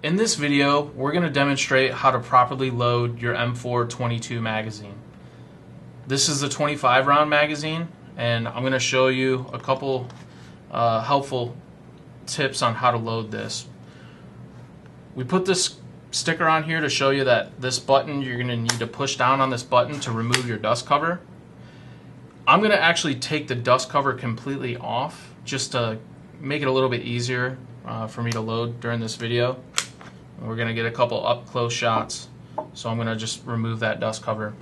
In this video, we're going to demonstrate how to properly load your M4-22 magazine. This is the 25 round magazine, and I'm going to show you a couple helpful tips on how to load this. We put this sticker on here to show you that this button, you're going to need to push down on this button to remove your dust cover. I'm going to actually take the dust cover completely off just to make it a little bit easier for me to load during this video. We're going to get a couple up close shots, so I'm going to just remove that dust cover.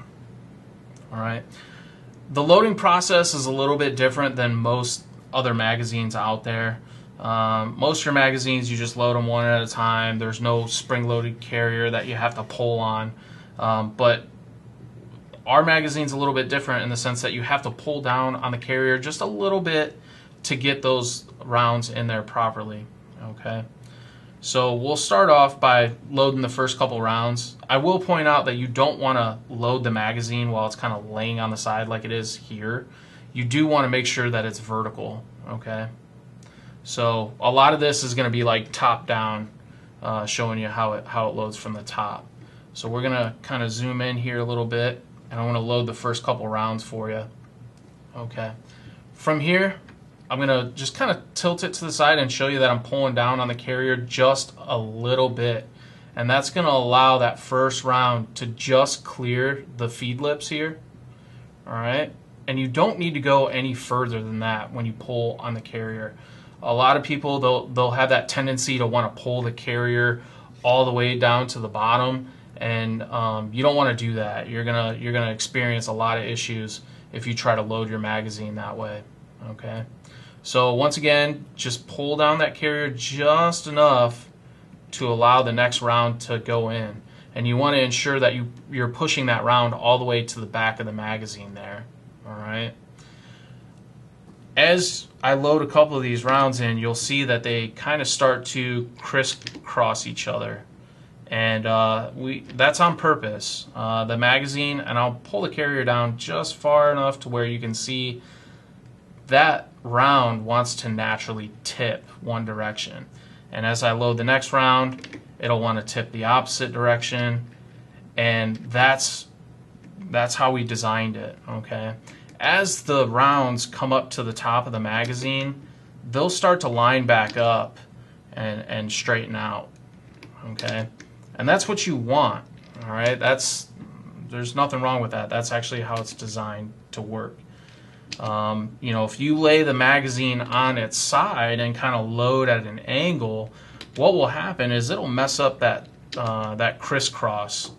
Alright, the loading process is a little bit different than most other magazines out there. Most of your magazines, you just load them one at a time. There's no spring-loaded carrier that you have to pull on, but our magazine's a little bit different in the sense that you have to pull down on the carrier just a little bit to get those rounds in there properly. Okay, so we'll start off by loading the first couple rounds. I will point out that you don't want to load the magazine while it's kind of laying on the side like it is here. You do want to make sure that it's vertical. Okay, so a lot of this is going to be like top down, showing you how it loads from the top. So we're going to kind of zoom in here a little bit, and I want to load the first couple rounds for you. Okay, from here I'm going to just kind of tilt it to the side and show you that I'm pulling down on the carrier just a little bit, and that's going to allow that first round to just clear the feed lips here. Alright, and you don't need to go any further than that when you pull on the carrier. A lot of people, they'll have that tendency to want to pull the carrier all the way down to the bottom, and you don't want to do that. You're gonna experience a lot of issues if you try to load your magazine that way. Okay, so once again, just pull down that carrier just enough to allow the next round to go in, and you want to ensure that you're pushing that round all the way to the back of the magazine there. Alright, as I load a couple of these rounds in, you'll see that they kind of start to crisscross each other, and that's on purpose. The magazine, and I'll pull the carrier down just far enough to where you can see that round wants to naturally tip one direction, and as I load the next round, it'll want to tip the opposite direction, and that's how we designed it. Okay, as the rounds come up to the top of the magazine, they'll start to line back up and straighten out. Okay, and that's what you want. All right, there's nothing wrong with that. That's actually how it's designed to work. You know, if you lay the magazine on its side and kind of load at an angle, what will happen is it'll mess up that crisscross,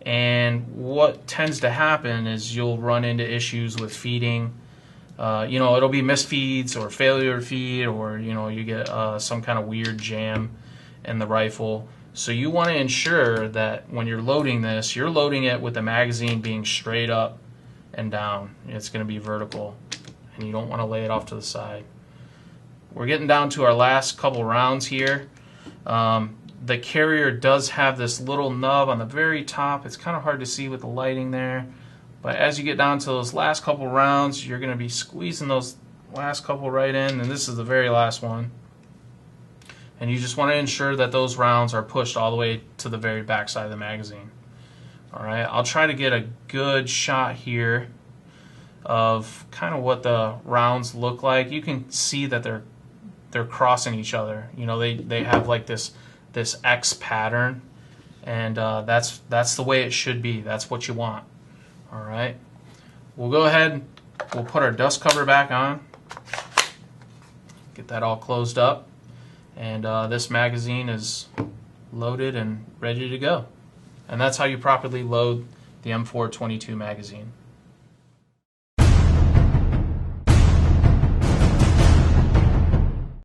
and what tends to happen is you'll run into issues with feeding. You know, it'll be misfeeds or failure to feed, or you know, you get some kind of weird jam in the rifle. So you want to ensure that when you're loading this, you're loading it with the magazine being straight up and down. It's going to be vertical, and you don't want to lay it off to the side. We're getting down to our last couple rounds here. The carrier does have this little nub on the very top. It's kind of hard to see with the lighting there, but as you get down to those last couple rounds, you're going to be squeezing those last couple right in, and this is the very last one. And you just want to ensure that those rounds are pushed all the way to the very back side of the magazine. Alright, I'll try to get a good shot here of kind of what the rounds look like. You can see that they're crossing each other. You know, they have like this X pattern, and that's the way it should be. That's what you want. Alright, we'll go ahead, we'll put our dust cover back on, get that all closed up, and this magazine is loaded and ready to go. And that's how you properly load the M4-22 magazine.